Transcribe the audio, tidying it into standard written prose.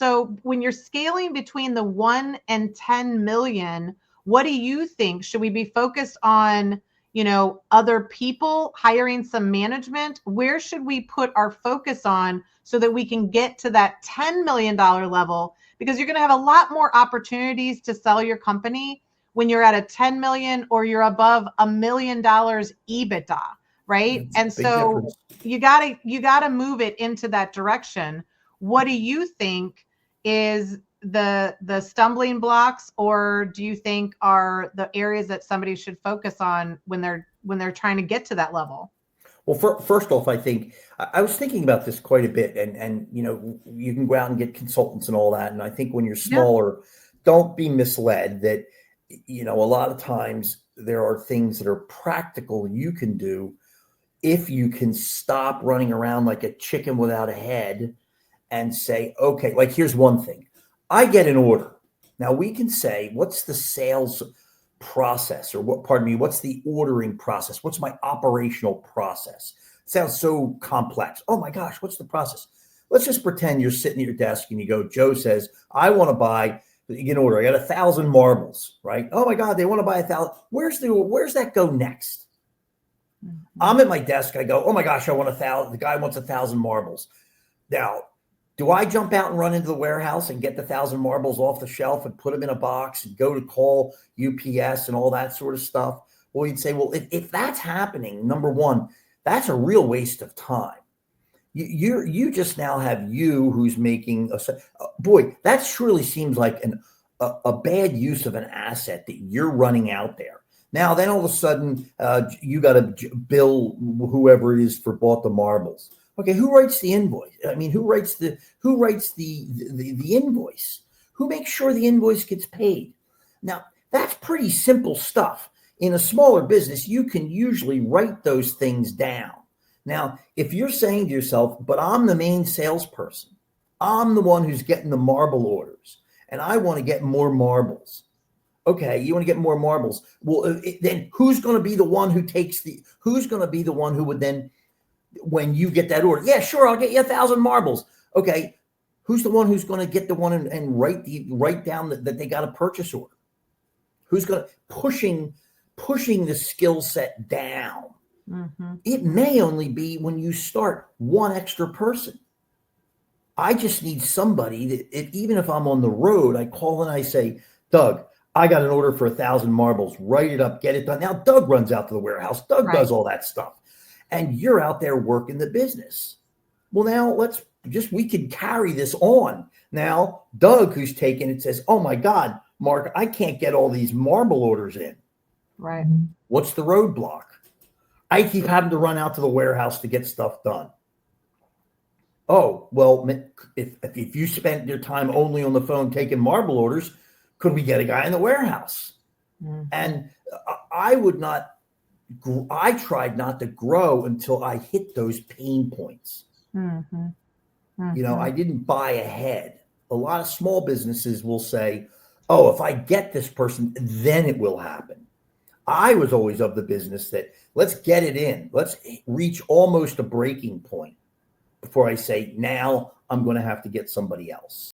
So when you're scaling between the 1 and 10 million, what do you think? Should we be focused on, other people, hiring some management? Where should we put our focus on so that we can get to that $10 million level? Because you're going to have a lot more opportunities to sell your company when you're at a 10 million or you're above $1 million EBITDA, right? And so you gotta move it into that direction. What do you think is the stumbling blocks, or do you think are the areas that somebody should focus on when they're trying to get to that level? Well, first off, I think I was thinking about this quite a bit, and you can go out and get consultants and all that. And I think when you're smaller, don't be misled that a lot of times there are things that are practical you can do if you can stop running around like a chicken without a head and say, okay, like here's one thing. I get an order. Now we can say, what's the sales process, or what's the ordering process? What's my operational process? It sounds so complex. Oh my gosh, what's the process? Let's just pretend you're sitting at your desk and you go, Joe says, I want to buy, you get an order. I got 1,000 marbles, right? Oh my God, they want to buy 1,000. Where's that go next? Mm-hmm. I'm at my desk. I go, oh my gosh, I want 1,000. The guy wants 1,000 marbles. Now, do I jump out and run into the warehouse and get the 1,000 marbles off the shelf and put them in a box and go to call UPS and all that sort of stuff? Well, you'd say, well, if that's happening, number one, that's a real waste of time. You just now have you who's making boy, that surely seems like a bad use of an asset that you're running out there. Now, then all of a sudden, you got to bill whoever it is for bought the marbles. Okay, who writes the invoice? I mean, who writes the invoice? Who makes sure the invoice gets paid? Now, that's pretty simple stuff. In a smaller business, you can usually write those things down. Now, if you're saying to yourself, but I'm the main salesperson, I'm the one who's getting the marble orders, and I want to get more marbles. Okay, you want to get more marbles. Well, then who's going to be the one who who's going to be the one who would then, when you get that order, yeah, sure, I'll get you 1,000 marbles. Okay, who's the one who's going to get the one and write down that they got a purchase order? Who's going to pushing the skill set down? Mm-hmm. It may only be when you start one extra person. I just need somebody that even if I'm on the road, I call and I say, Doug, I got an order for 1,000 marbles. Write it up, get it done. Now Doug runs out to the warehouse. Doug does all that stuff. And you're out there working the business. Well, now we can carry this on. Now, Doug, who's taking it, says, oh my God, Mark, I can't get all these marble orders in. Right. What's the roadblock? I keep having to run out to the warehouse to get stuff done. Oh, well, if you spent your time only on the phone taking marble orders, could we get a guy in the warehouse? Mm-hmm. And I tried not to grow until I hit those pain points. Mm-hmm. Mm-hmm. I didn't buy ahead. A lot of small businesses will say, oh, if I get this person, then it will happen. I was always of the business that let's get it in. Let's reach almost a breaking point before I say, now I'm going to have to get somebody else.